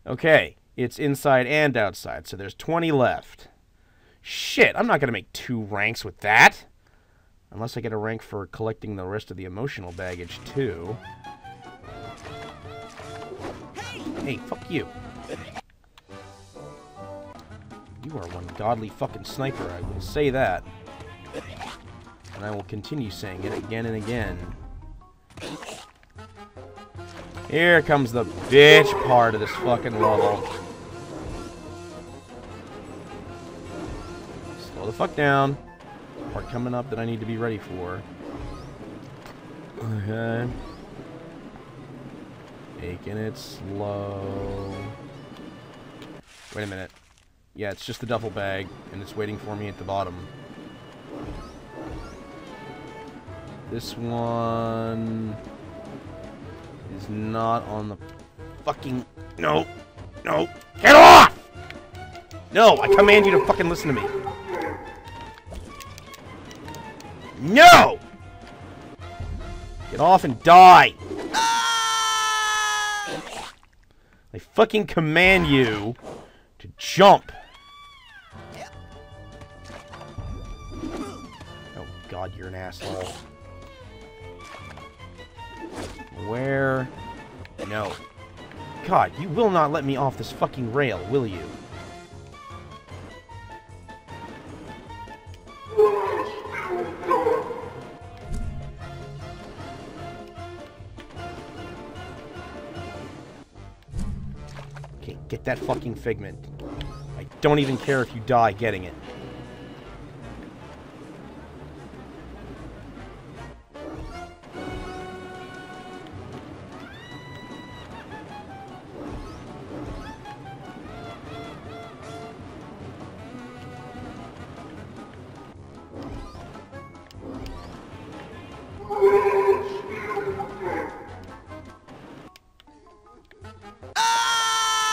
Okay, it's inside and outside, so there's 20 left. Shit, I'm not going to make 2 ranks with that. Unless I get a rank for collecting the rest of the emotional baggage, too. Hey, fuck you. You are one godly fucking sniper, I will say that. And I will continue saying it again and again. Here comes the bitch part of this fucking level. Slow the fuck down. Part coming up that I need to be ready for. Okay. Taking it slow. Wait a minute. Yeah, it's just the duffel bag, and it's waiting for me at the bottom. This one is not on the fucking... No! No! Get off! No! I command you to fucking listen to me. No! Get off and die! I fucking command you to jump. Oh god, you're an asshole. Where? No. God, you will not let me off this fucking rail, will you? Okay, get that fucking figment. I don't even care if you die getting it.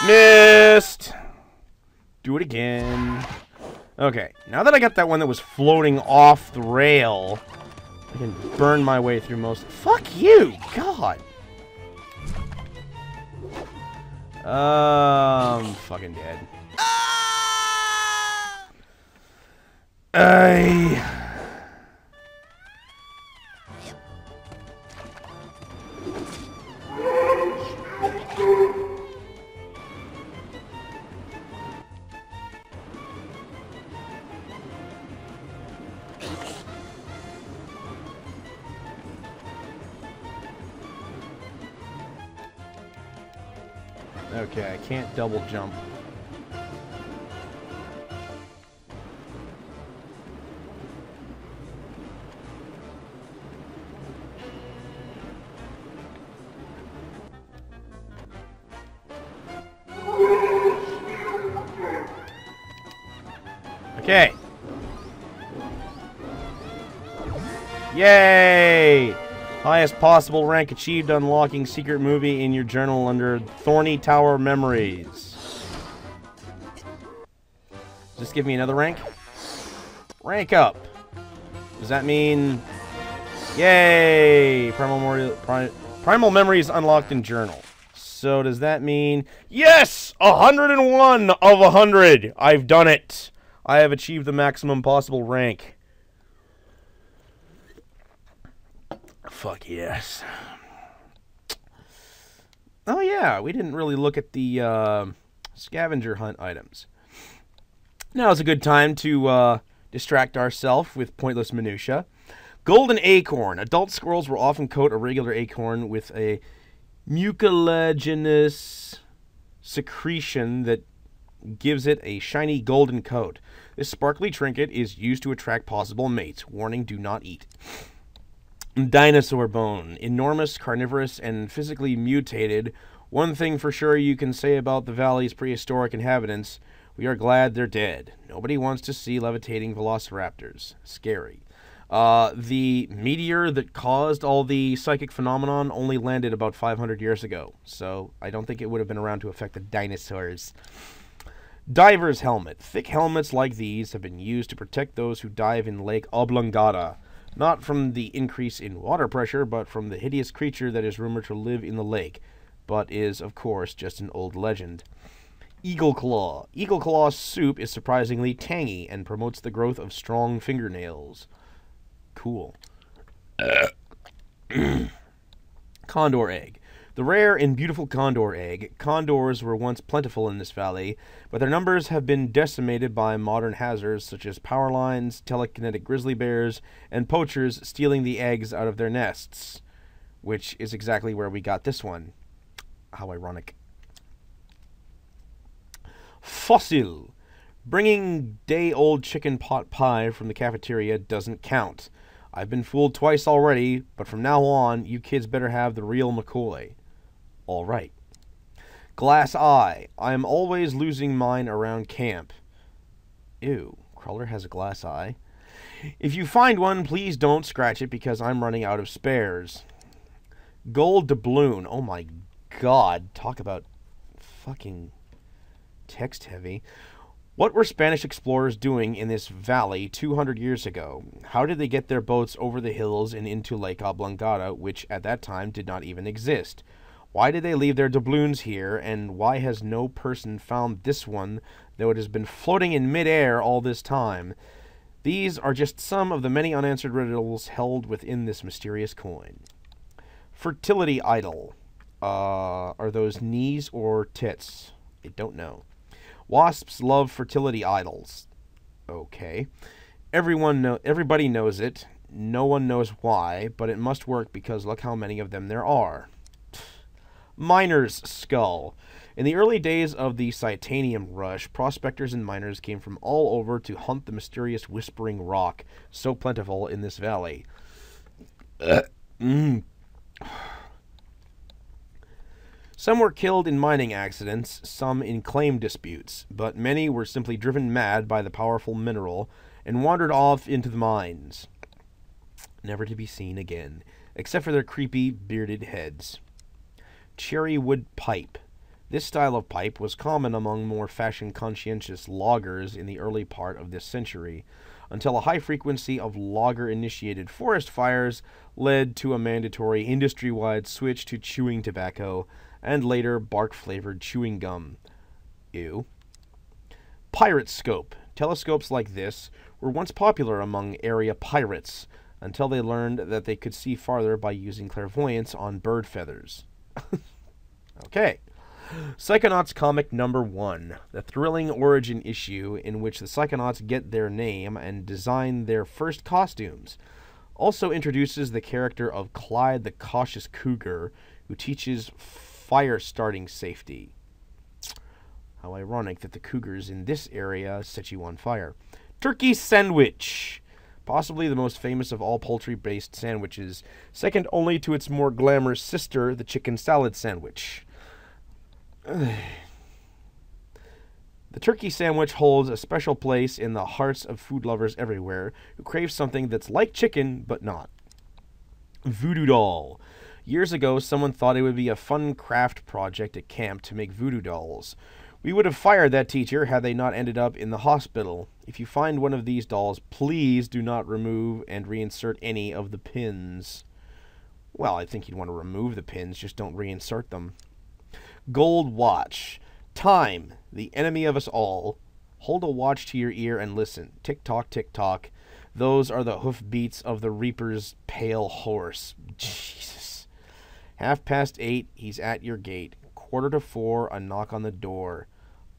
Missed! Do it again. Okay, now that I got that one that was floating off the rail, I can burn my way through most... Fuck you! God! I'm fucking dead. Okay, I can't double jump. Okay. Yay! Highest possible rank achieved unlocking secret movie in your journal under Thorny Tower Memories. Does this give me another rank? Rank up. Does that mean... Yay! Primal Memories unlocked in journal. So does that mean... Yes! 101 of 100! I've done it! I have achieved the maximum possible rank. Fuck yes. Oh yeah, we didn't really look at the scavenger hunt items. Now is a good time to distract ourselves with pointless minutia. Golden acorn. Adult squirrels will often coat a regular acorn with a mucilaginous secretion that gives it a shiny golden coat. This sparkly trinket is used to attract possible mates. Warning, do not eat. Dinosaur bone. Enormous, carnivorous, and physically mutated. One thing for sure you can say about the valley's prehistoric inhabitants, we are glad they're dead. Nobody wants to see levitating velociraptors. Scary. The meteor that caused all the psychic phenomenon only landed about 500 years ago, so I don't think it would have been around to affect the dinosaurs. Diver's helmet. Thick helmets like these have been used to protect those who dive in Lake Oblongata. Not from the increase in water pressure, but from the hideous creature that is rumored to live in the lake. but is, of course, just an old legend. Eagle Claw. Eagle Claw soup is surprisingly tangy and promotes the growth of strong fingernails. Cool. Condor egg. The rare and beautiful condor egg. Condors were once plentiful in this valley, but their numbers have been decimated by modern hazards such as power lines, telekinetic grizzly bears, and poachers stealing the eggs out of their nests, which is exactly where we got this one. How ironic. Fossil. Bringing day-old chicken pot pie from the cafeteria doesn't count. I've been fooled twice already, but from now on, you kids better have the real McCoy. All right. Glass eye. I am always losing mine around camp. Ew, Crawler has a glass eye. If you find one, please don't scratch it because I'm running out of spares. Gold doubloon. Oh my god. Talk about fucking text heavy. What were Spanish explorers doing in this valley 200 years ago? How did they get their boats over the hills and into Lake Oblongata, which at that time did not even exist? Why did they leave their doubloons here, and why has no person found this one, though it has been floating in midair all this time? These are just some of the many unanswered riddles held within this mysterious coin. Fertility idol. Are those knees or tits? I don't know. Wasps love fertility idols. Okay. Everybody knows it. No one knows why, but it must work because look how many of them there are. Miner's skull. In the early days of the Titanium rush, prospectors and miners came from all over to hunt the mysterious whispering rock, so plentiful in this valley. Some were killed in mining accidents, some in claim disputes, but many were simply driven mad by the powerful mineral and wandered off into the mines, never to be seen again, except for their creepy, bearded heads. Cherry wood pipe. This style of pipe was common among more fashion-conscientious loggers in the early part of this century, until a high frequency of logger-initiated forest fires led to a mandatory industry-wide switch to chewing tobacco, and later bark-flavored chewing gum. Ew. Pirate scope. Telescopes like this were once popular among area pirates, until they learned that they could see farther by using clairvoyance on bird feathers. Okay. Psychonauts comic number 1, the thrilling origin issue in which the Psychonauts get their name and design their first costumes, also introduces the character of Clyde the Cautious Cougar, who teaches fire starting safety. How ironic that the cougars in this area set you on fire. Turkey sandwich. Possibly the most famous of all poultry-based sandwiches, second only to its more glamorous sister, the chicken salad sandwich. The turkey sandwich holds a special place in the hearts of food lovers everywhere who crave something that's like chicken, but not. Voodoo doll. Years ago, someone thought it would be a fun craft project at camp to make voodoo dolls. We would have fired that teacher had they not ended up in the hospital. If you find one of these dolls, please do not remove and reinsert any of the pins. Well, I think you'd want to remove the pins, just don't reinsert them. Gold watch. Time, the enemy of us all. Hold a watch to your ear and listen. Tick-tock, tick-tock. Those are the hoofbeats of the Reaper's pale horse. Jesus. 8:30, he's at your gate. 3:45, a knock on the door.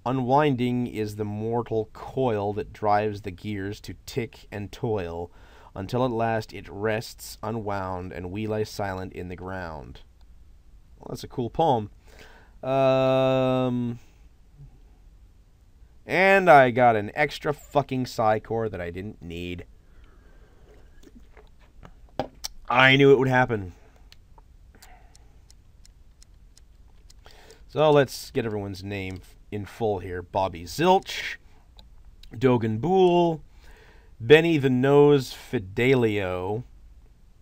Unwinding is the mortal coil that drives the gears to tick and toil, until at last it rests unwound and we lie silent in the ground. Well, that's a cool poem. And I got an extra fucking Psychor that I didn't need. I knew it would happen. So let's get everyone's name in full here. Bobby Zilch, Dogan Boole, Benny the Nose Fidelio.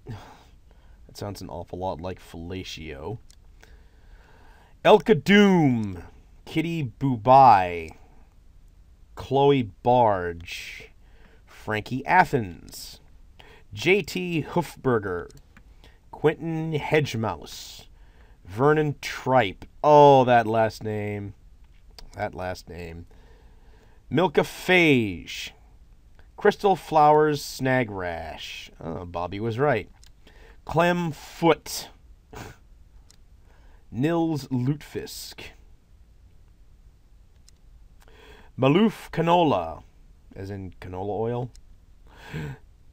That sounds an awful lot like fellatio. Elka Doom, Kitty Bubai, Chloe Barge, Frankie Athens, J.T. Hoofberger, Quentin Hedgemouse, Vernon Tripe. Oh, that last name. That last name. Milkaphage. Crystal Flowers Snag Rash. Oh, Bobby was right. Clem Foot. Nils Lutefisk. Maloof Canola, as in canola oil.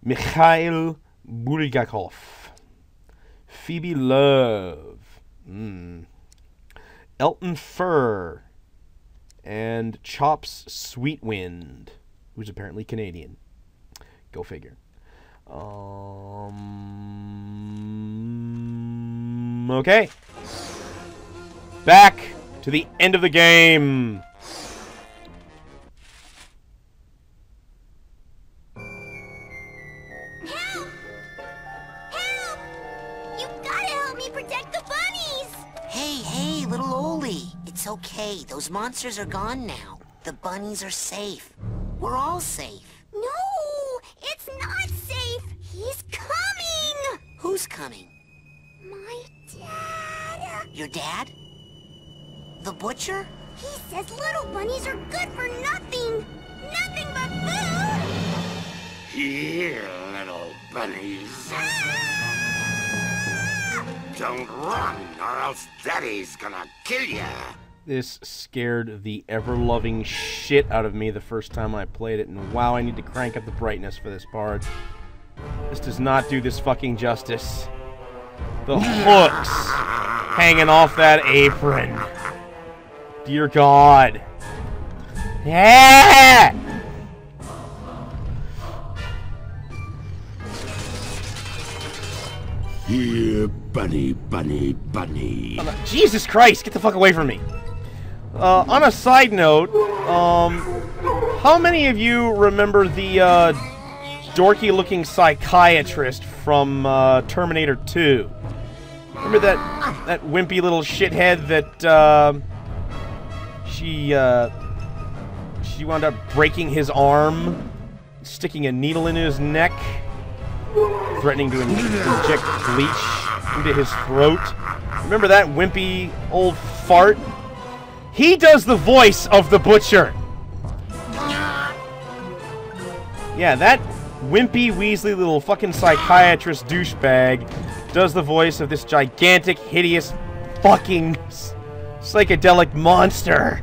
Mikhail Bulgakov. Phoebe Love. Elton Furr. And Chops Sweetwind, who's apparently Canadian. Go figure. Okay. Back to the end of the game. Help! Help! You gotta help me protect the bunnies! Hey, little Oli. It's okay. Those monsters are gone now. The bunnies are safe. We're all safe. No! It's not safe! He's coming! Who's coming? My dad. Your dad? The butcher? He says little bunnies are good for nothing! Nothing but food! Here, little bunnies. Ah! Don't run, or else Daddy's gonna kill ya. This scared the ever-loving shit out of me the first time I played it, and wow, I need to crank up the brightness for this part. This does not do this fucking justice. The hooks hanging off that apron. Dear God. Yeah! Here, bunny, bunny, bunny. Jesus Christ, get the fuck away from me. On a side note, how many of you remember the dorky-looking psychiatrist from Terminator 2? Remember that wimpy little shithead that she wound up breaking his arm, sticking a needle in his neck, threatening to inject bleach into his throat? Remember that wimpy old fart? He does the voice of the butcher. Yeah, that wimpy, weaselly little fucking psychiatrist douchebag does the voice of this gigantic, hideous, fucking psychedelic monster.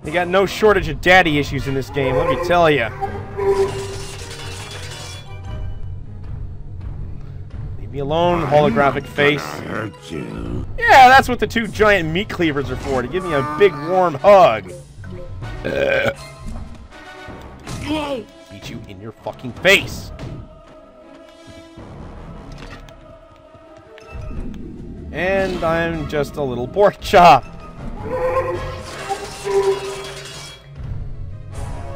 You got no shortage of daddy issues in this game, let me tell you. Leave me alone, holographic face. Hurt you. Yeah, that's what the two giant meat cleavers are for, to give me a big warm hug. Beat you in your fucking face. And I'm just a little pork chop.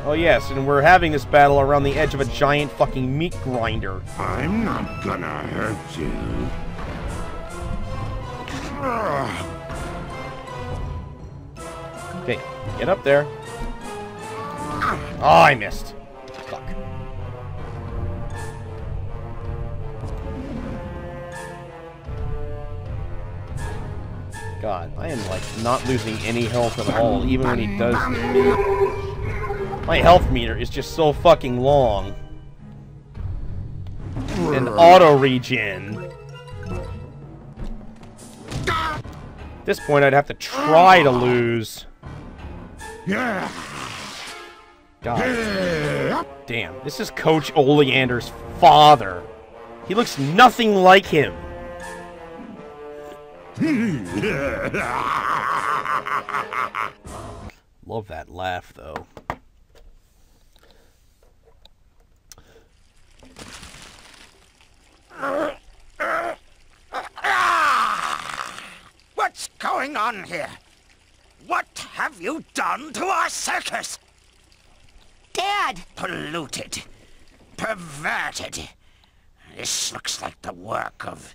Oh yes, and we're having this battle around the edge of a giant fucking meat grinder. I'm not gonna hurt you. Okay, get up there. Oh, I missed. Fuck. God, I am like not losing any health at all, even when he does this. My health meter is just so fucking long. And auto regen. At this point, I'd have to try to lose. God damn, this is Coach Oleander's father. He looks nothing like him. Love that laugh, though. What's going on here? What have you done to our circus? Dad! Polluted. Perverted. This looks like the work of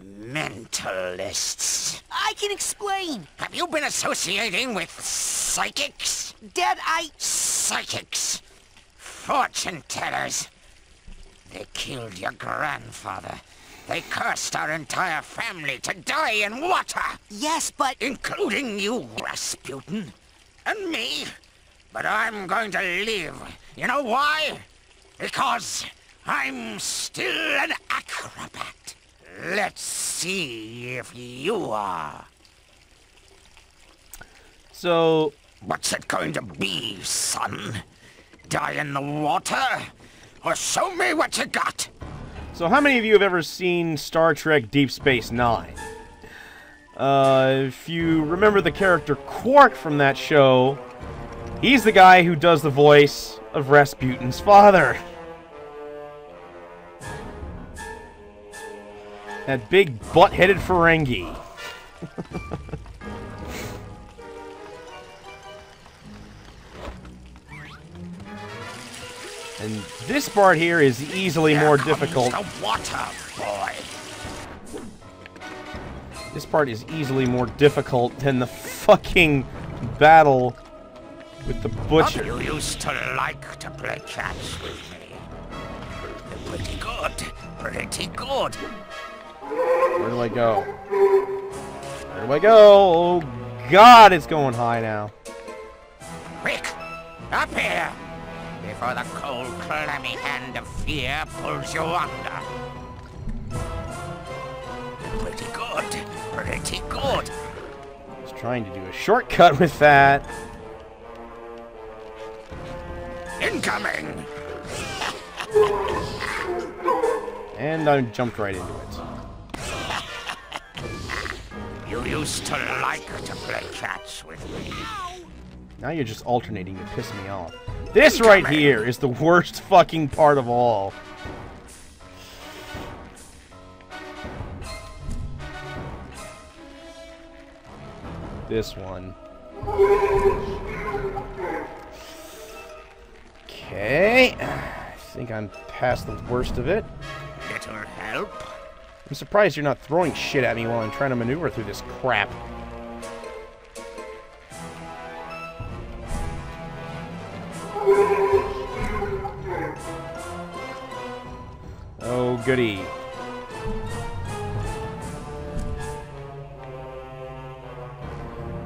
mentalists. I can explain. Have you been associating with psychics? Dad, Psychics. Fortune tellers. They killed your grandfather They cursed our entire family to die in water, Yes, but... including you, Rasputin, and me. But I'm going to live. You know why? Because I'm still an acrobat. Let's see if you are. So, What's it going to be, son? Die in the water? Or show me what you got? so how many of you have ever seen Star Trek Deep Space Nine? If you remember the character Quark from that show, he's the guy who does the voice of Rasputin's father. That big butt-headed Ferengi. And this part here is easily more difficult. The water, boy. This part is easily more difficult than the fucking battle with the butcher. You used to like to play catch with me. You're pretty good. Pretty good. Where do I go? Where do I go? Oh god, it's going high now. Quick! Up here! Before the cold, clammy hand of fear pulls you under. Pretty good. Pretty good. I was trying to do a shortcut with that. Incoming! And I jumped right into it. You used to like to play catch with me. Now you're just alternating to piss me off. This right here is the worst fucking part of all. This one. Okay. I think I'm past the worst of it. Little help? I'm surprised you're not throwing shit at me while I'm trying to maneuver through this crap. Oh, goody.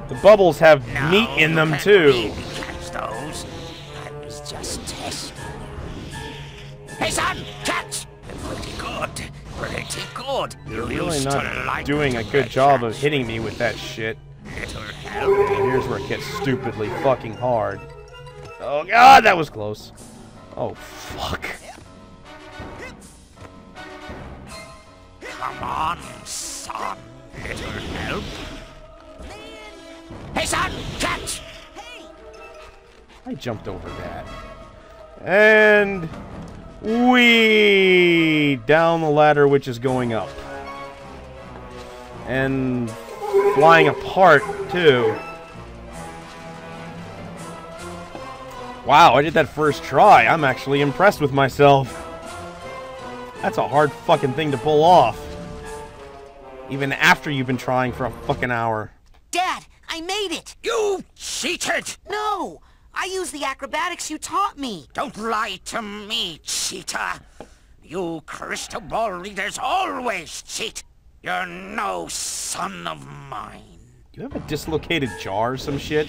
The bubbles have meat in them, too. Catch those. I was just testing. Hey, son! Catch! Pretty good. Pretty good. You're really not doing a good job of hitting me with that shit. Little help. And here's where it gets stupidly fucking hard. Oh god, that was close. Oh, fuck. Come on, son. Little help. Hey, son! Catch! I jumped over that. And we down the ladder, which is going up. And flying apart, too. Wow, I did that first try. I'm actually impressed with myself. That's a hard fucking thing to pull off. Even after you've been trying for a fucking hour. Dad, I made it! You cheated! No! I used the acrobatics you taught me. Don't lie to me, cheater. You crystal ball readers always cheat. You're no son of mine. Do you have a dislocated jaw or some shit?